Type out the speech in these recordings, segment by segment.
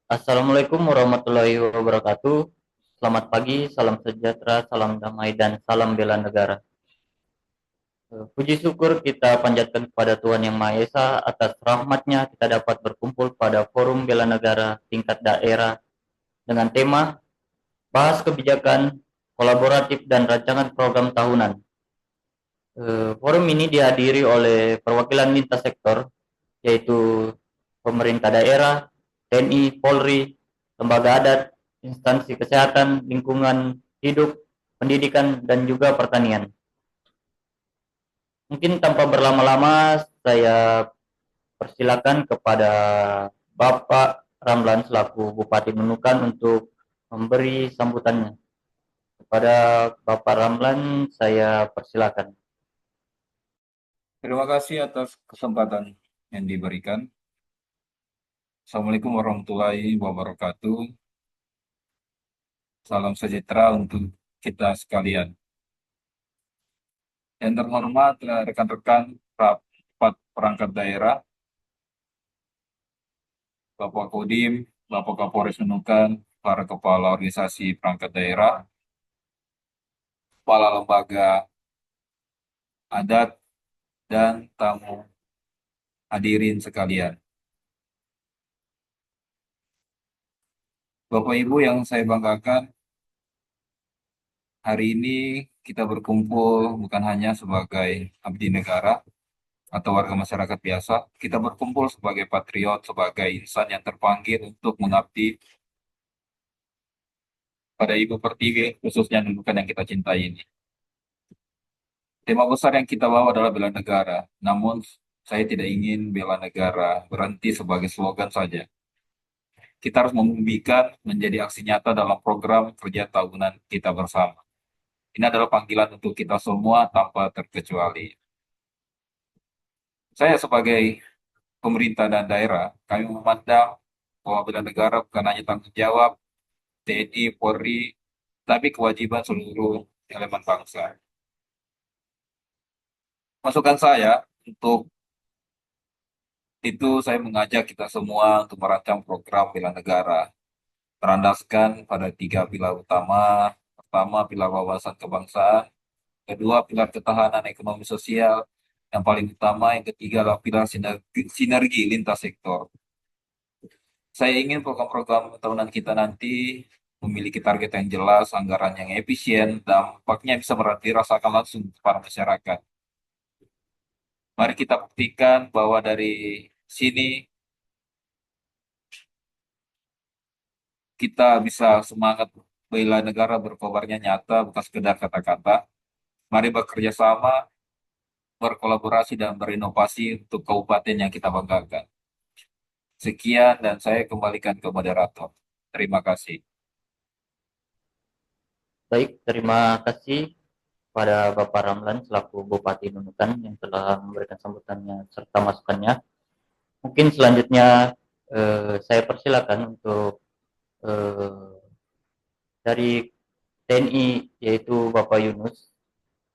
Assalamualaikum warahmatullahi wabarakatuh. Selamat pagi, salam sejahtera, salam damai, dan salam bela negara. Puji syukur kita panjatkan kepada Tuhan Yang Maha Esa atas rahmatnya kita dapat berkumpul pada forum bela negara tingkat daerah dengan tema bahas kebijakan kolaboratif dan rancangan program tahunan. Forum ini dihadiri oleh perwakilan lintas sektor, yaitu pemerintah daerah, TNI, Polri, lembaga adat, instansi kesehatan, lingkungan hidup, pendidikan, dan juga pertanian. Mungkin tanpa berlama-lama, saya persilakan kepada Bapak Ramlan selaku Bupati Nunukan untuk memberi sambutannya. Kepada Bapak Ramlan, saya persilakan. Terima kasih atas kesempatan yang diberikan. Assalamualaikum warahmatullahi wabarakatuh. Salam sejahtera untuk kita sekalian. Yang terhormat rekan-rekan rapat perangkat daerah, Bapak Kodim, Bapak Kapolres Nunukan, para kepala organisasi perangkat daerah, kepala lembaga adat, dan tamu hadirin sekalian. Bapak Ibu yang saya banggakan, hari ini kita berkumpul bukan hanya sebagai abdi negara, atau warga masyarakat biasa, kita berkumpul sebagai patriot, sebagai insan yang terpanggil untuk mengabdi pada Ibu Pertiwi, khususnya Nunukan yang kita cintai ini. Tema besar yang kita bawa adalah bela negara, namun saya tidak ingin bela negara berhenti sebagai slogan saja. Kita harus membuktikan menjadi aksi nyata dalam program kerja tahunan kita bersama. Ini adalah panggilan untuk kita semua tanpa terkecuali. Saya sebagai pemerintah dan daerah, kami memandang bahwa bela negara bukan hanya tanggung jawab TNI, Polri, tapi kewajiban seluruh elemen bangsa. Masukan saya untuk itu saya mengajak kita semua untuk merancang program bela negara, berlandaskan pada tiga pilar utama. Pertama, pilar wawasan kebangsaan. Kedua, pilar ketahanan ekonomi sosial. Yang paling utama, yang ketiga adalah pilar sinergi lintas sektor. Saya ingin program-program tahunan kita nanti memiliki target yang jelas, anggaran yang efisien, dampaknya bisa dirasakan langsung para masyarakat. Mari kita buktikan bahwa dari sini kita bisa semangat bela negara berkobarnya nyata, bukan sekedar kata-kata. Mari bekerja sama, berkolaborasi, dan berinovasi untuk kabupaten yang kita banggakan. Sekian, dan saya kembalikan ke moderator. Terima kasih. Baik, terima kasih pada Bapak Ramlan selaku Bupati Nunukan yang telah memberikan sambutannya serta masukannya. Mungkin selanjutnya saya persilakan untuk eh, dari TNI yaitu Bapak Yunus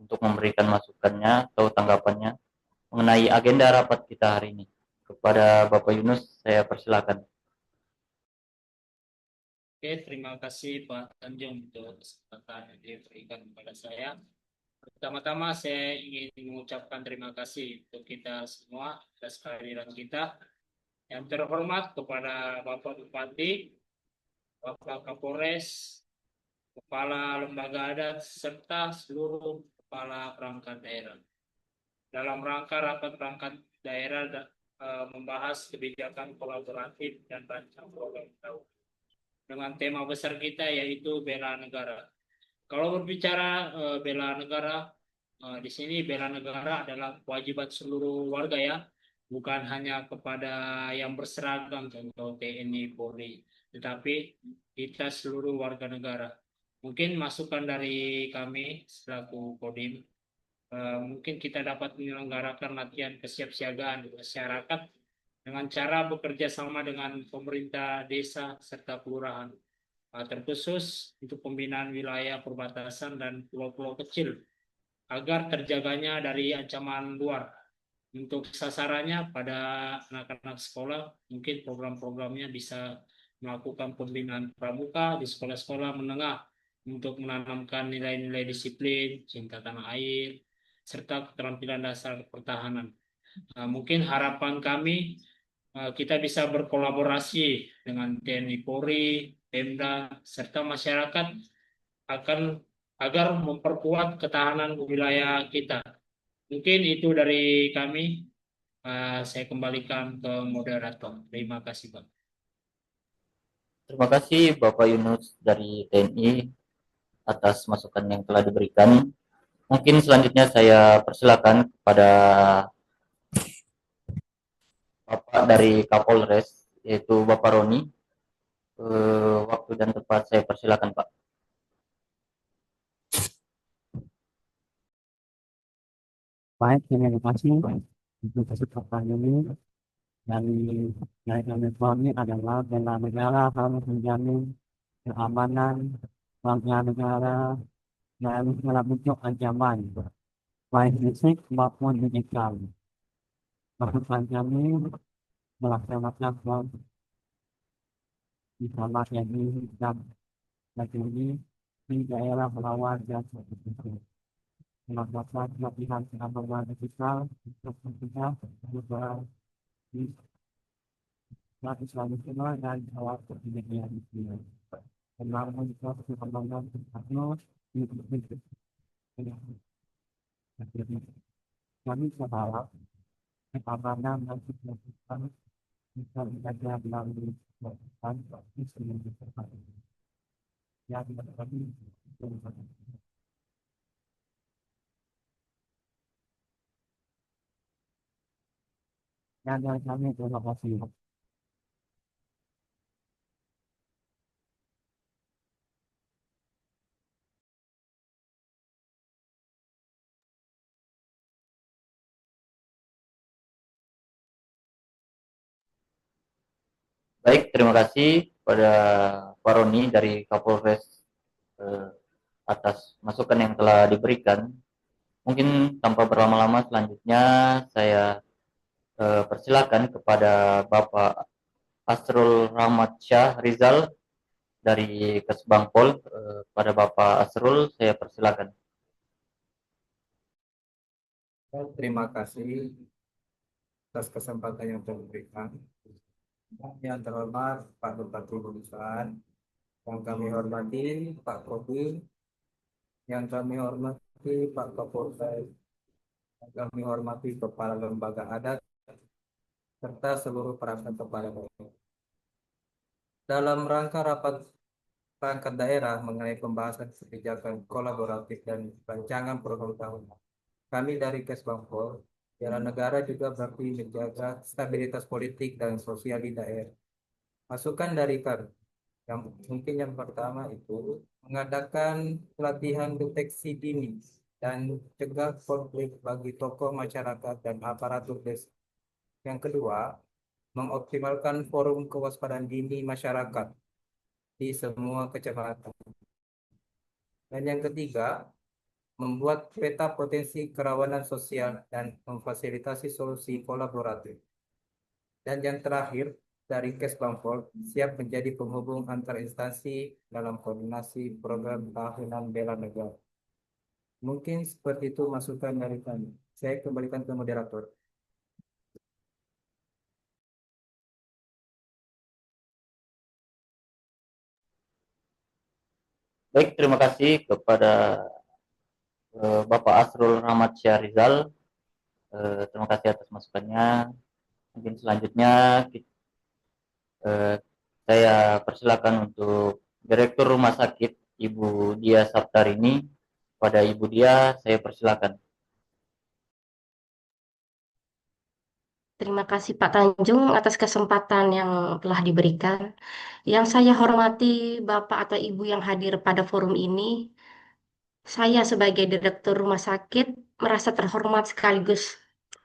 untuk memberikan masukannya atau tanggapannya mengenai agenda rapat kita hari ini. Kepada Bapak Yunus saya persilakan. Oke, terima kasih Pak Tanjung untuk kesempatan yang diberikan kepada saya. Pertama-tama saya ingin mengucapkan terima kasih untuk kita semua atas kehadiran kita. Yang terhormat kepada Bapak Bupati, Bapak Kapolres, Kepala Lembaga Adat, serta seluruh Kepala Perangkat Daerah. Dalam rangka rapat perangkat daerah membahas kebijakan kolaboratif dan rancang program tahun dengan tema besar kita yaitu bela negara. Kalau berbicara bela negara, di sini bela negara adalah kewajiban seluruh warga ya, bukan hanya kepada yang berseragam contoh TNI, Polri, tetapi kita seluruh warga negara. Mungkin masukan dari kami selaku Kodim, mungkin kita dapat menyelenggarakan latihan kesiapsiagaan di masyarakat dengan cara bekerja sama dengan pemerintah desa serta kelurahan, terkhusus untuk pembinaan wilayah perbatasan dan pulau-pulau kecil agar terjaganya dari ancaman luar. Untuk sasarannya pada anak-anak sekolah, mungkin program-programnya bisa melakukan pembinaan pramuka di sekolah-sekolah menengah untuk menanamkan nilai-nilai disiplin, cinta tanah air, serta keterampilan dasar pertahanan. Mungkin harapan kami kita bisa berkolaborasi dengan TNI Polri, Pemda, serta masyarakat akan agar memperkuat ketahanan wilayah kita. Mungkin itu dari kami. Saya kembalikan ke moderator. Terima kasih, Pak. Terima kasih Bapak Yunus dari TNI atas masukan yang telah diberikan. Mungkin selanjutnya saya persilakan kepada Bapak dari Kapolres, yaitu Bapak Roni. Waktu dan tempat saya persilakan, Pak. Baik, terima kasih untuk kesempatan ini. Dari yang kami adalah bela negara harus menjamin keamanan warga negara dan segala bentuk ancaman, baik fisik maupun digital. Maksud kami melaksanakan bersama TNI dan TNI di daerah rawan dan tertentu. Melakukan pelatihan keamanan digital untuk mencegah penyebaran di Islam dan awal kejadian itu. Membangun suatu pembangunan teknologi kami berharap keamanan dan keselamatan bisa dijaga melalui perubahan isu yang berkaitan yang kami dan dari kami terima kasih. Baik, terima kasih kepada Pak Roni dari Kapolres atas masukan yang telah diberikan. Mungkin tanpa berlama-lama selanjutnya saya persilakan kepada Bapak Asrul Rahmat Syah Rizal dari Kesbangpol. Pada Bapak Asrul saya persilakan. Terima kasih atas kesempatan yang telah diberikan. Yang terhormat Pak Bupati Budusan, yang kami hormati Pak Kobi, yang kami hormati Pak Kapolres, yang kami hormati Kepala Lembaga Adat, serta seluruh perangkat kepala daerah. Dalam rangka rapat perangkat daerah mengenai pembahasan kebijakan kolaboratif dan rancangan program tahunan, kami dari Kesbangpol, Bela Negara juga berarti menjaga stabilitas politik dan sosial di daerah. Masukan dari kami, yang mungkin yang pertama itu mengadakan pelatihan deteksi dini dan cegah konflik bagi tokoh masyarakat dan aparatur desa. Yang kedua, mengoptimalkan forum kewaspadaan dini masyarakat di semua kecamatan. Dan yang ketiga, membuat peta potensi kerawanan sosial dan memfasilitasi solusi kolaboratif. Dan yang terakhir, dari Kesbangpol siap menjadi penghubung antar instansi dalam koordinasi program tahunan bela negara. Mungkin seperti itu masukan dari kami. Saya kembalikan ke moderator. Baik, terima kasih kepada Bapak Asrul Rahmat Syahrizal. Terima kasih atas masukannya. Mungkin selanjutnya saya persilakan untuk Direktur Rumah Sakit Ibu Dia Saptarini. Pada Ibu Dia, saya persilakan. Terima kasih Pak Tanjung atas kesempatan yang telah diberikan. Yang saya hormati Bapak atau Ibu yang hadir pada forum ini, saya sebagai Direktur Rumah Sakit merasa terhormat sekaligus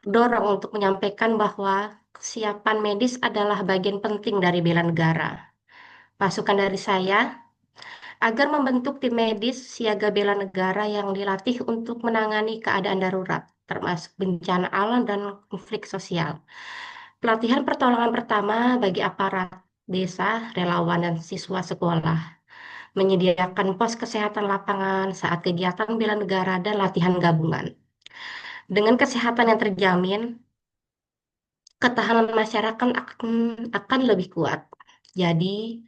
dorong untuk menyampaikan bahwa kesiapan medis adalah bagian penting dari bela negara. Masukan dari saya, agar membentuk tim medis siaga bela negara yang dilatih untuk menangani keadaan darurat, termasuk bencana alam dan konflik sosial. Pelatihan pertolongan pertama bagi aparat desa, relawan, dan siswa sekolah. Menyediakan pos kesehatan lapangan saat kegiatan bela negara dan latihan gabungan. Dengan kesehatan yang terjamin, ketahanan masyarakat akan lebih kuat. Jadi,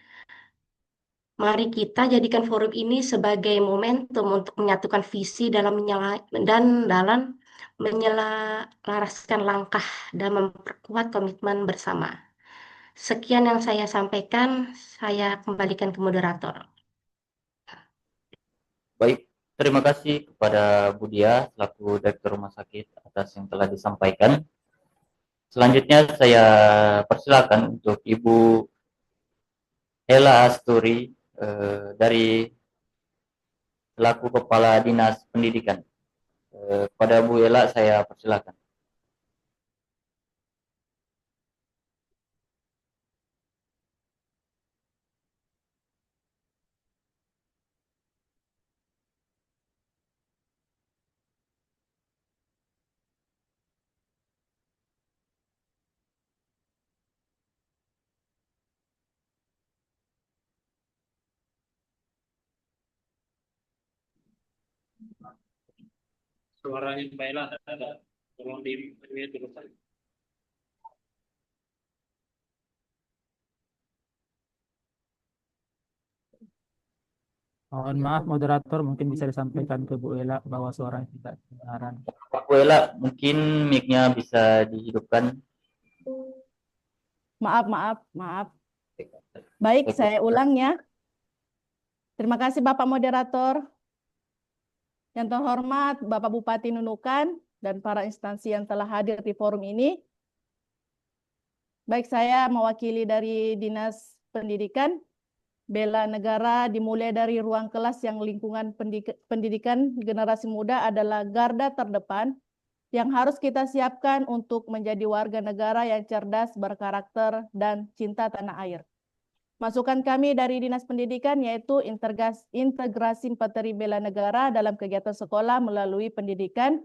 mari kita jadikan forum ini sebagai momentum untuk menyatukan visi dan dalam menyelaraskan langkah dan memperkuat komitmen bersama. Sekian yang saya sampaikan, saya kembalikan ke moderator. Baik, terima kasih kepada Budia selaku Direktur Rumah Sakit atas yang telah disampaikan. Selanjutnya saya persilakan untuk Ibu Ella Asturi dari selaku Kepala Dinas Pendidikan. Kepada Bu Ella saya persilakan. Suaranya Mbak Ella ada. Tolong di dulu. Mohon maaf moderator, mungkin bisa disampaikan ke Bu Ela bahwa suaranya tidak kedengaran. Bu Ella, mungkin mic-nya bisa dihidupkan. Maaf. Baik, saya ulang ya. Terima kasih Bapak Moderator. Yang terhormat Bapak Bupati Nunukan dan para instansi yang telah hadir di forum ini. Baik, saya mewakili dari Dinas Pendidikan. Bela negara dimulai dari ruang kelas yang lingkungan pendidikan generasi muda adalah garda terdepan yang harus kita siapkan untuk menjadi warga negara yang cerdas, berkarakter, dan cinta tanah air. Masukan kami dari Dinas Pendidikan yaitu integrasi materi bela negara dalam kegiatan sekolah melalui pendidikan,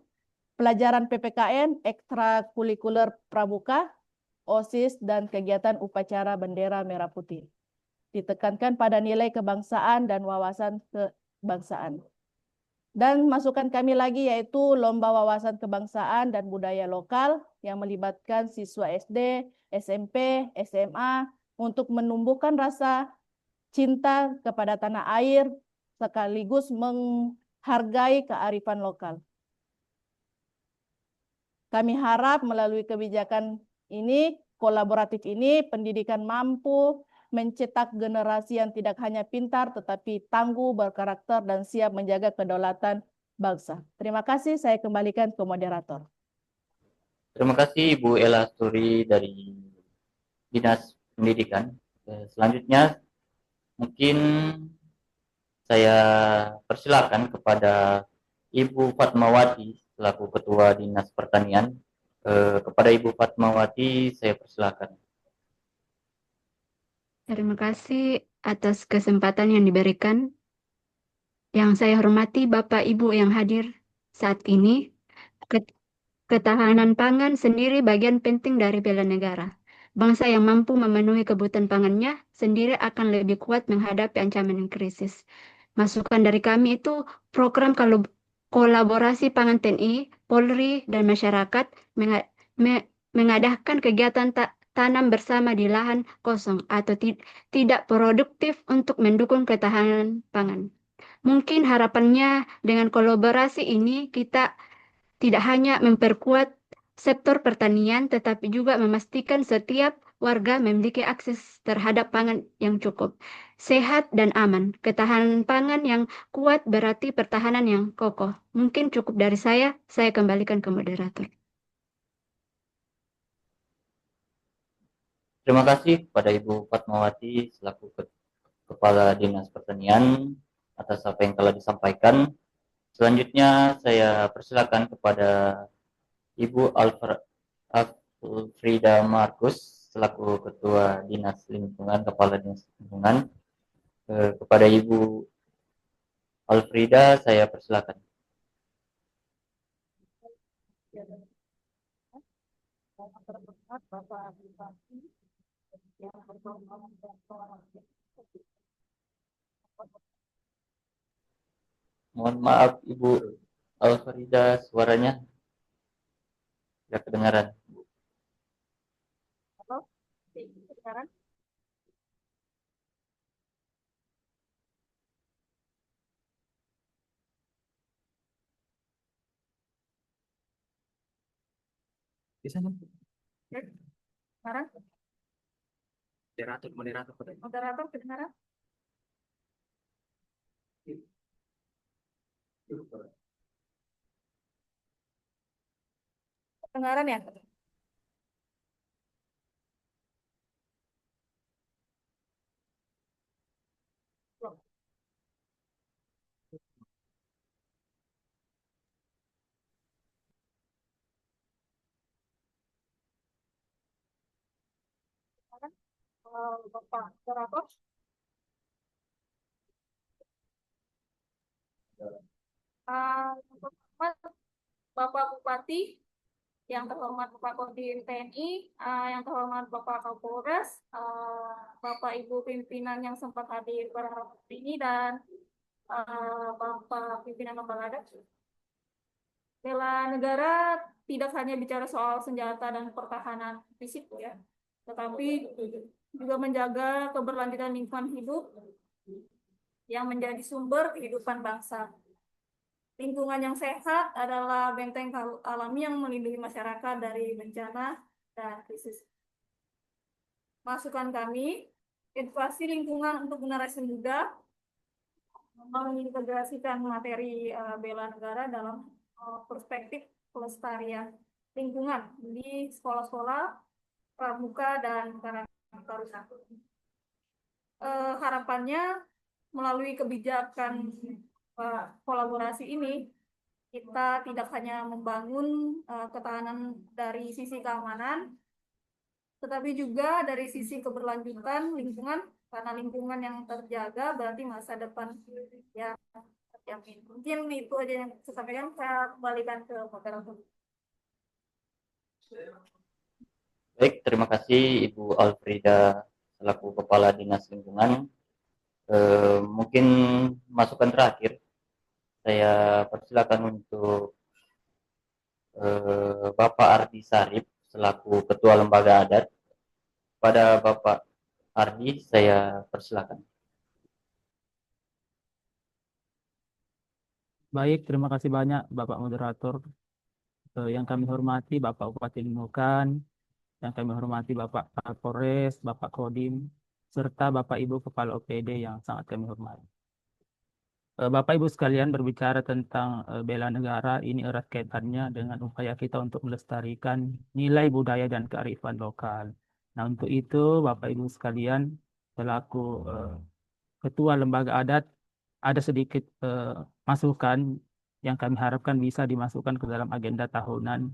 pelajaran PPKN, ekstrakurikuler pramuka, OSIS, dan kegiatan upacara bendera merah putih. Ditekankan pada nilai kebangsaan dan wawasan kebangsaan. Dan masukan kami lagi yaitu lomba wawasan kebangsaan dan budaya lokal yang melibatkan siswa SD, SMP, SMA untuk menumbuhkan rasa cinta kepada tanah air sekaligus menghargai kearifan lokal. Kami harap melalui kebijakan ini, kolaboratif ini, pendidikan mampu mencetak generasi yang tidak hanya pintar, tetapi tangguh, berkarakter, dan siap menjaga kedaulatan bangsa. Terima kasih, saya kembalikan ke moderator. Terima kasih Ibu Ella Asturi dari Dinas Pendidikan. Selanjutnya mungkin saya persilakan kepada Ibu Fatmawati selaku Ketua Dinas Pertanian. Kepada Ibu Fatmawati saya persilakan. Terima kasih atas kesempatan yang diberikan. Yang saya hormati Bapak Ibu yang hadir saat ini, ketahanan pangan sendiri bagian penting dari bela negara. Bangsa yang mampu memenuhi kebutuhan pangannya sendiri akan lebih kuat menghadapi ancaman krisis. Masukan dari kami itu program kolaborasi pangan TNI, Polri, dan masyarakat mengadakan kegiatan tanam bersama di lahan kosong atau tidak produktif untuk mendukung ketahanan pangan. Mungkin harapannya dengan kolaborasi ini kita tidak hanya memperkuat sektor pertanian, tetapi juga memastikan setiap warga memiliki akses terhadap pangan yang cukup, sehat, dan aman. Ketahanan pangan yang kuat berarti pertahanan yang kokoh. Mungkin cukup dari saya kembalikan ke moderator. Terima kasih kepada Ibu Fatmawati selaku Kepala Dinas Pertanian atas apa yang telah disampaikan. Selanjutnya saya persilakan kepada Ibu Alfrida Markus selaku Ketua Dinas Lingkungan, Kepala Dinas Lingkungan. Kepada Ibu Alfrida saya persilakan. Bapak Bupati, Mohon maaf Ibu Alfrida, suaranya tidak kedengaran. Moderator kedengaran? Kedengaran ya? Bapak moderator. Bapak Bupati, yang terhormat Bapak Kodim TNI, yang terhormat Bapak Kapolres, Bapak Ibu pimpinan yang sempat hadir pada rapat ini, dan Bapak pimpinan lembaga adat. Bela negara tidak hanya bicara soal senjata dan pertahanan fisik ya, tetapi juga menjaga keberlanjutan lingkungan hidup yang menjadi sumber kehidupan bangsa. Lingkungan yang sehat adalah benteng alami yang melindungi masyarakat dari bencana dan krisis. Masukan kami, edukasi lingkungan untuk generasi muda, mengintegrasikan materi bela negara dalam perspektif pelestarian lingkungan di sekolah-sekolah, pramuka, dan taruna. Harapannya melalui kebijakan kolaborasi ini, kita tidak hanya membangun ketahanan dari sisi keamanan, tetapi juga dari sisi keberlanjutan lingkungan, karena lingkungan yang terjaga berarti masa depan yang terjamin. Mungkin itu aja yang saya sampaikan. Saya kembalikan ke moderator. Baik, terima kasih Ibu Alfrida selaku Kepala Dinas Lingkungan. Mungkin masukan terakhir, saya persilakan untuk Bapak Ardi Sarip selaku Ketua Lembaga Adat. Pada Bapak Ardi, saya persilakan. Baik, terima kasih banyak Bapak Moderator. Yang kami hormati Bapak Bupati Nunukan, yang kami hormati Bapak Kapolres, Bapak Kodim, serta Bapak Ibu Kepala OPD yang sangat kami hormati. Bapak Ibu sekalian, berbicara tentang bela negara, ini erat kaitannya dengan upaya kita untuk melestarikan nilai budaya dan kearifan lokal. Nah, untuk itu Bapak Ibu sekalian, selaku Ketua Lembaga Adat, ada sedikit masukan yang kami harapkan bisa dimasukkan ke dalam agenda tahunan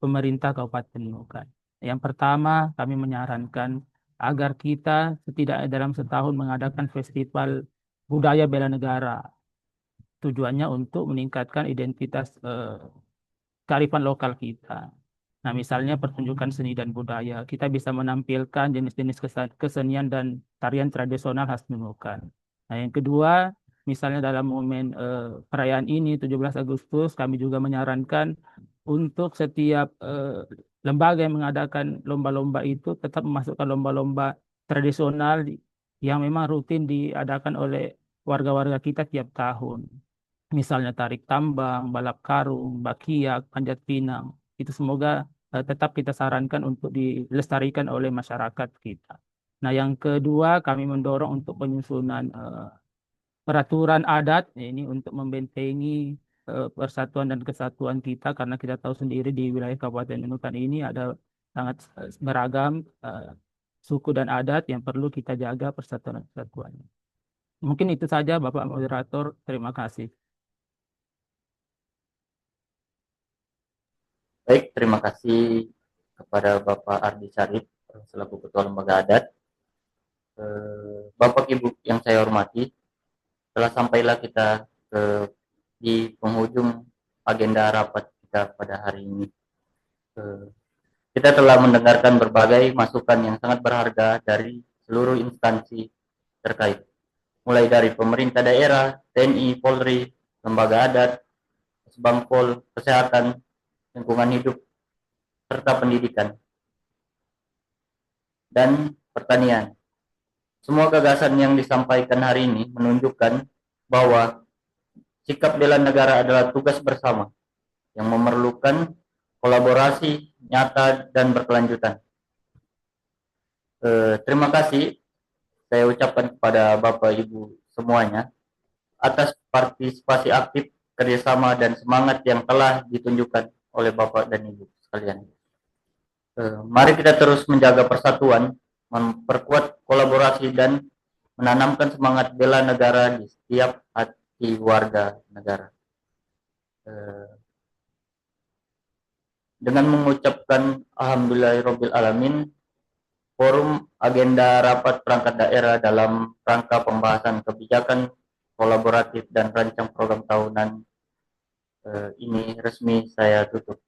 pemerintah Kabupaten Nunukan. Yang pertama, kami menyarankan agar kita setidaknya dalam setahun mengadakan festival budaya bela negara. Tujuannya untuk meningkatkan identitas kearifan lokal kita. Nah, misalnya pertunjukan seni dan budaya, kita bisa menampilkan jenis-jenis kesenian dan tarian tradisional khas Nunukan. Nah, yang kedua, misalnya dalam momen perayaan ini, 17 Agustus, kami juga menyarankan untuk setiap lembaga yang mengadakan lomba-lomba itu tetap memasukkan lomba-lomba tradisional yang memang rutin diadakan oleh warga-warga kita tiap tahun. Misalnya tarik tambang, balap karung, bakiak, panjat pinang. Itu semoga tetap kita sarankan untuk dilestarikan oleh masyarakat kita. Nah, yang kedua, kami mendorong untuk penyusunan peraturan adat ini untuk membentengi persatuan dan kesatuan kita, karena kita tahu sendiri di wilayah Kabupaten Nunukan ini ada sangat beragam suku dan adat yang perlu kita jaga persatuan dan kesatuannya. Mungkin itu saja Bapak Moderator, terima kasih. Baik, terima kasih kepada Bapak Ardi Sarip selaku Ketua Lembaga Adat. Bapak Ibu yang saya hormati, telah sampailah kita di penghujung agenda rapat kita pada hari ini. kita telah mendengarkan berbagai masukan yang sangat berharga dari seluruh instansi terkait, mulai dari pemerintah daerah, TNI, Polri, lembaga adat, Bangpol, kesehatan, lingkungan hidup, serta pendidikan, dan pertanian. Semua gagasan yang disampaikan hari ini menunjukkan bahwa sikap bela negara adalah tugas bersama yang memerlukan kolaborasi nyata dan berkelanjutan. Terima kasih saya ucapkan kepada Bapak Ibu semuanya atas partisipasi aktif, kerjasama, dan semangat yang telah ditunjukkan oleh Bapak dan Ibu sekalian. Mari kita terus menjaga persatuan, memperkuat kolaborasi, dan menanamkan semangat bela negara di setiap hati warga negara. Dengan mengucapkan Alhamdulillahirabbil alamin, forum agenda rapat perangkat daerah dalam rangka pembahasan kebijakan kolaboratif dan rancang program tahunan ini resmi saya tutup.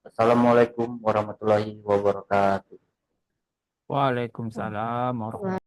Assalamualaikum warahmatullahi wabarakatuh. Waalaikumsalam warahmatullahi